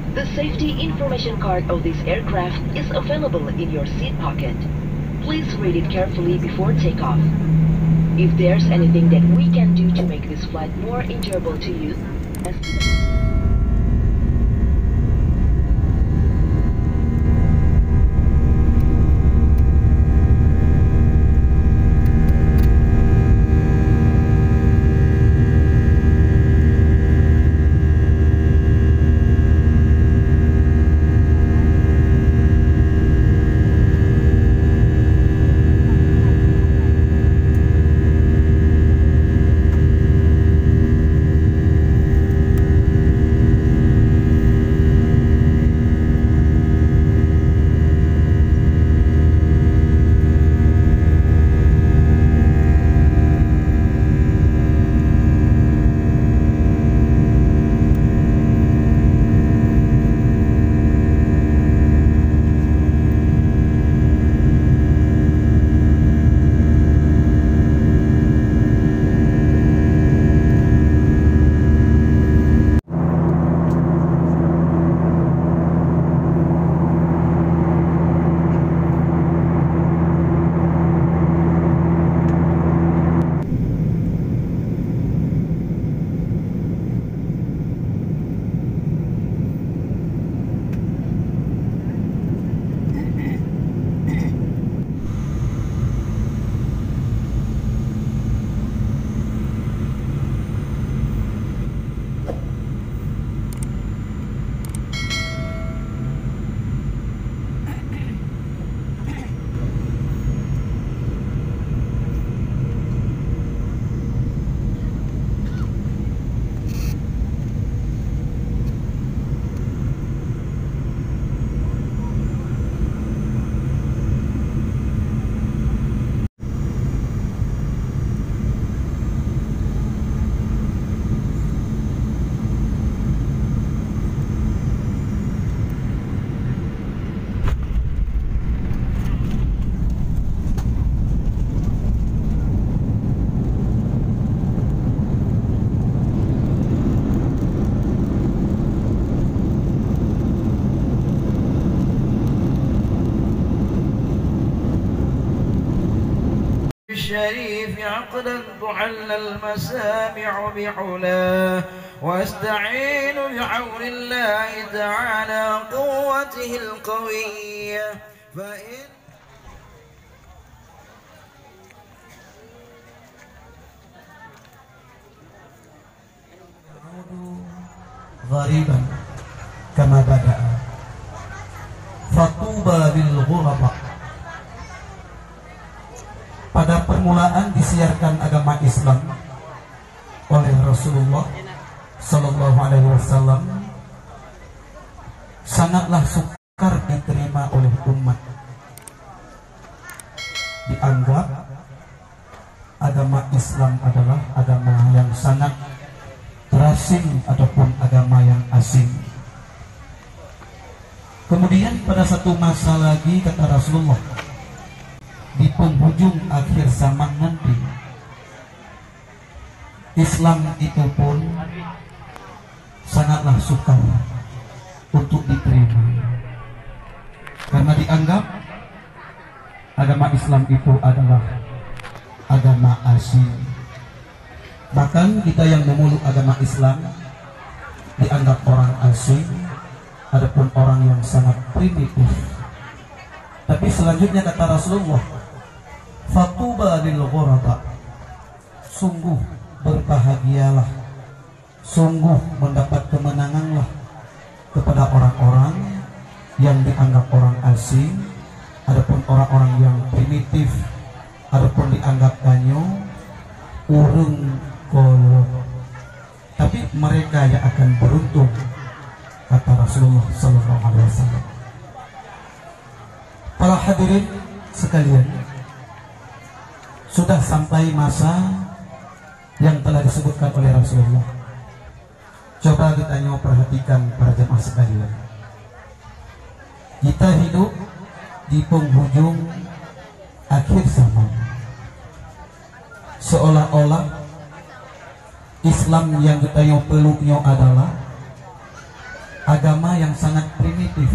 The safety information card of this aircraft is available in your seat pocket. Please read it carefully before takeoff. If there's anything that we can do to make this flight more enjoyable to you, as to the الشريف عقدا تحل المسامع بحلاه واستعين بعون الله تعالى قوته القوية فإن غريبا كما بدأ فطوبى للغرباء. Pada permulaan disiarkan agama Islam oleh Rasulullah Sallallahu Alaihi Wasallam, sangatlah sukar diterima oleh umat. Dianggap agama Islam adalah agama yang sangat terasing ataupun agama yang asing. Kemudian pada satu masa lagi, kata Rasulullah, di penghujung akhir zaman nanti, Islam itu pun sangatlah sukar untuk diterima, karena dianggap agama Islam itu adalah agama asing. Bahkan kita yang memeluk agama Islam dianggap orang asing, adapun orang yang sangat primitif. Tapi selanjutnya kata Rasulullah, fatuba lil ghuraba, sungguh berbahagialah, sungguh mendapat kemenanganlah kepada orang-orang yang dianggap orang asing, adapun orang-orang yang primitif, adapun dianggap banyu, urung kolot. Tapi mereka yang akan beruntung, kata Rasulullah Sallallahu Alaihi Wasallam. Para hadirin sekalian, sudah sampai masa yang telah disebutkan oleh Rasulullah. Coba kita perhatikan para jemaah sekalian. Kita hidup di penghujung akhir zaman. Seolah-olah Islam yang kita peluknya adalah agama yang sangat primitif,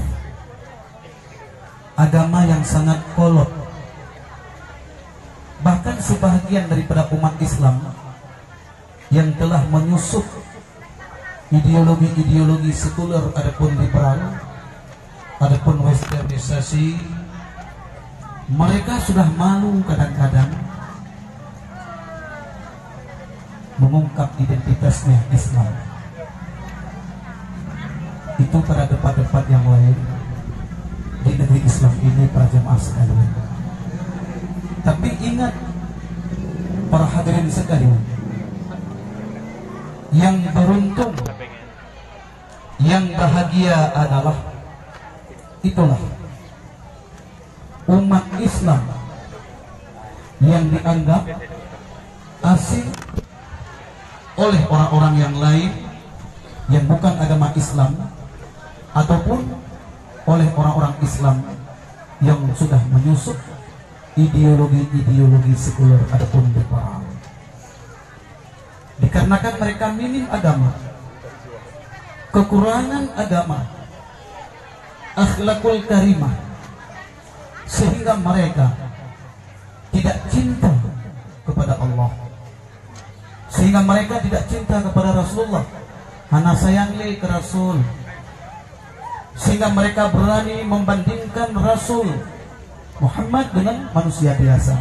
agama yang sangat kolot. Bahkan sebahagian daripada umat Islam yang telah menyusup ideologi-ideologi sekuler, adapun liberal, adapun westernisasi, mereka sudah malu kadang-kadang mengungkap identitasnya Islam. Itu pada debat-debat yang lain di negeri Islam ini, para jemaah sekalian. Tapi ingat para hadirin sekalian, yang beruntung, yang bahagia adalah itulah umat Islam yang dianggap asing oleh orang-orang yang lain yang bukan agama Islam, ataupun oleh orang-orang Islam yang sudah menyusup ideologi-ideologi sekuler ataupun liberal. Dikarenakan mereka minim agama, kekurangan agama, akhlakul karimah, sehingga mereka tidak cinta kepada Allah, sehingga mereka tidak cinta kepada Rasulullah, hana sayang li ke Rasul, sehingga mereka berani membandingkan Rasul Muhammad dengan manusia biasa.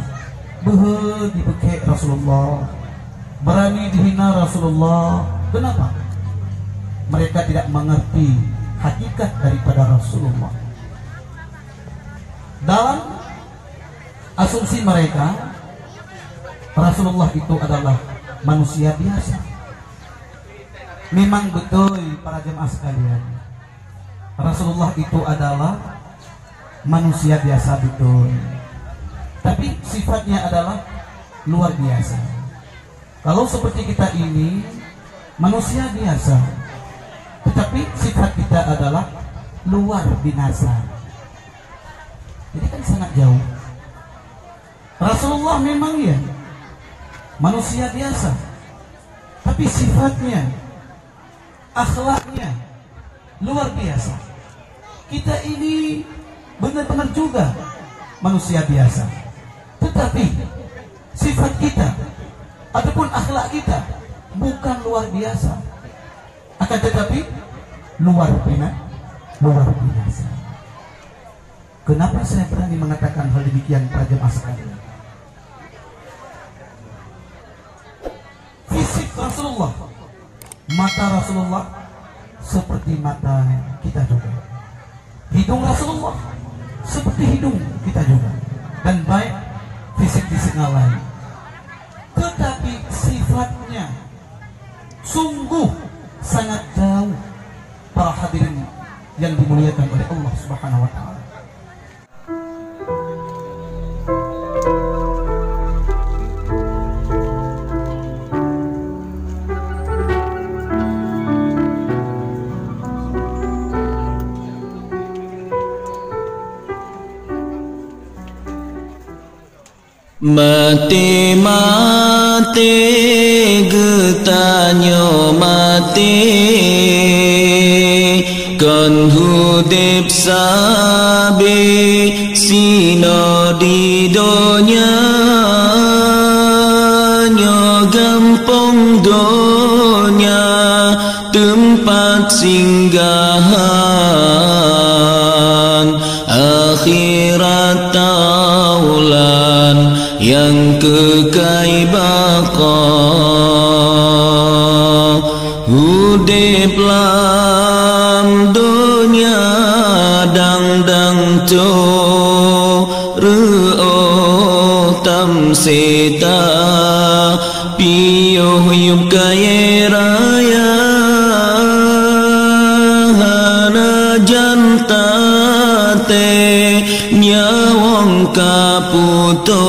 Dibekek Rasulullah, berani dihina Rasulullah. Kenapa? Mereka tidak mengerti hakikat daripada Rasulullah. Dalam asumsi mereka, Rasulullah itu adalah manusia biasa. Memang betul para jemaah sekalian, Rasulullah itu adalah manusia biasa, betul. Tapi sifatnya adalah luar biasa. Kalau seperti kita ini manusia biasa, tetapi sifat kita adalah luar binasa. Jadi kan sangat jauh. Rasulullah memang ya manusia biasa, tapi sifatnya, akhlaknya luar biasa. Kita ini benar-benar juga manusia biasa, tetapi sifat kita ataupun akhlak kita bukan luar biasa, akan tetapi luar biasa. Kenapa saya berani mengatakan hal demikian para jemaah sekalian? Fisik Rasulullah, mata Rasulullah seperti mata kita juga, hidung Rasulullah seperti hidung kita juga, dan baik fisik-fisik yang lain. Tetapi sifatnya sungguh sangat jauh, para hadirin yang dimuliakan oleh Allah Subhanahu wa Ta'ala. Mati getanyo mati kon hudip sabi sino di donya nyo gampong donya tempat singgahan akhirat taulan yang kekal baka hudip lam dunia dang to ru'o tam seta piyo yup kaya raya hana jantate nyawang kaputo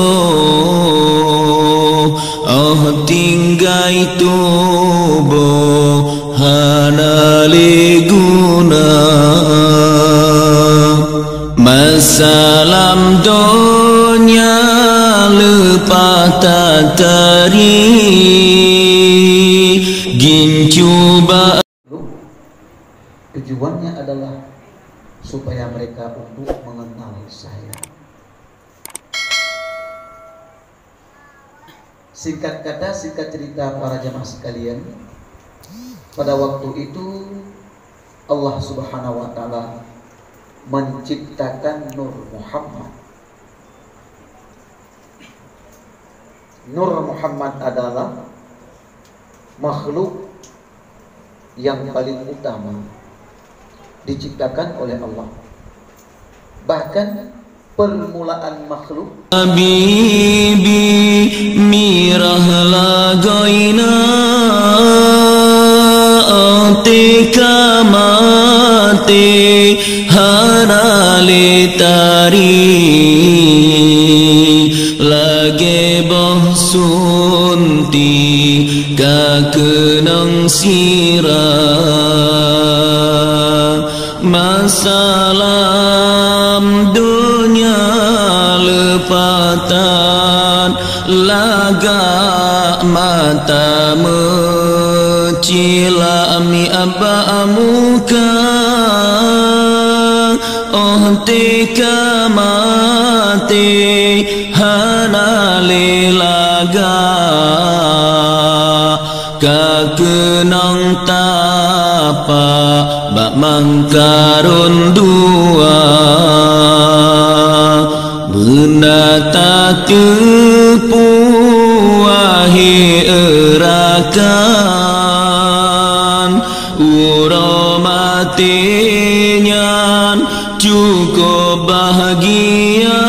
tinggai tubuh hana liguna masalam dunia lepas tatari gincuba tujuannya adalah supaya mereka untuk mengenal saya. Singkat kata, singkat cerita para jamaah sekalian, pada waktu itu Allah Subhanahu wa taala menciptakan Nur Muhammad. Nur Muhammad adalah makhluk yang paling utama diciptakan oleh Allah. Bahkan permulaan makhluk Habibi mirah lagaina atika mati hanali tari lage bahsunti ka kenang sirah masalam dunia lepatan laga mata mecilami abba muka oh tika mati hanali laga ka kenang tapa bak mangkarun dua benda tak tepu wahi erakan uromatinya cukup bahagia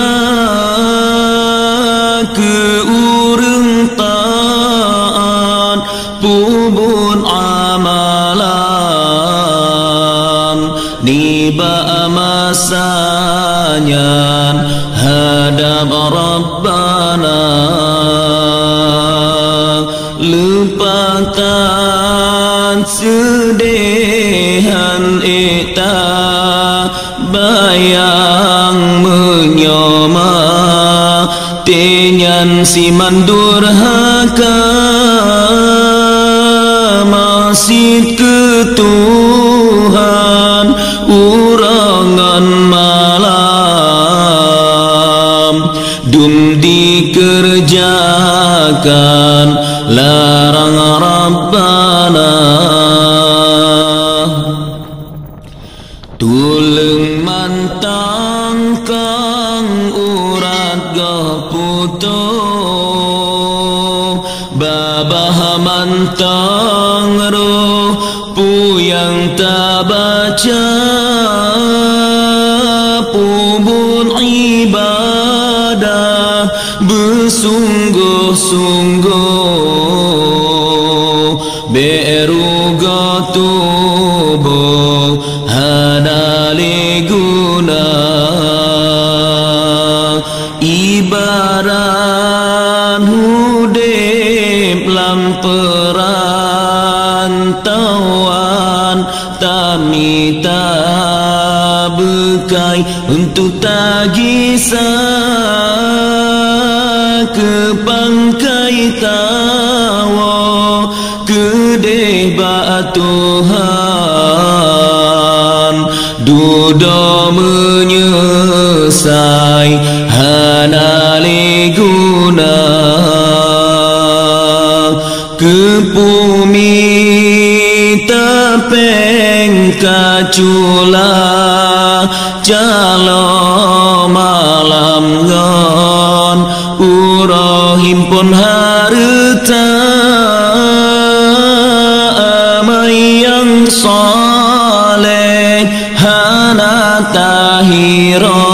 keureng taan pubun amalan niba masanya hadap Rabbana lupakan sedihan ita bayang menyoma tenyan siman durhaka masih ke Tuhan urangan malam dum dikerjakan larang Rabbana tulung mantang kang urat gaputo babah mantang roh puyang tabaca pubun ibadah bersungguh-sungguh beruga tubuh hadali guna ibarat hudip lam perantauan tamita bekai untuk tagisah ke pangkai tawa kedeh ba Tuhan duda menyesai hanali guna ke bumi tepeng kacula calo malam ngon urahim pun harta amai yang soleh hana tahiro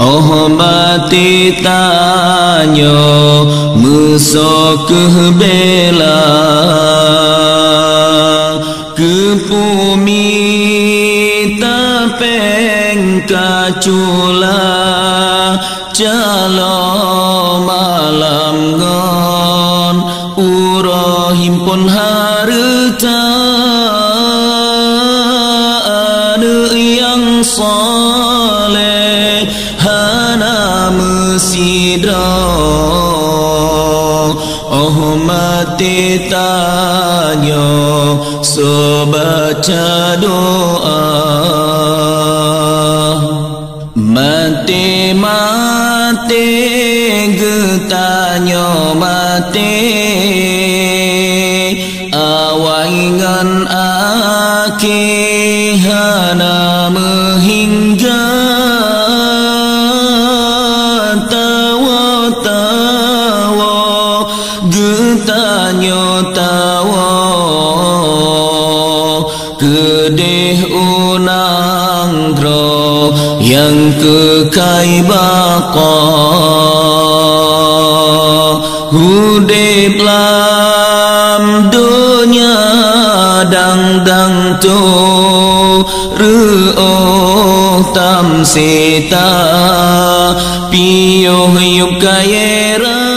oh mati tanyo musuh kebela ke bumi tapeng kacula calo malam ngon urahim pun harta anu yang soleh hana mesida oh mati tanyo so baca doa mati getanyo mati awaingan akihana menghingga tawa getanyo tawa kedih unang gro yang kekai baka hudip lam dunya dang tu ru'uh tam seta piyo yup kayera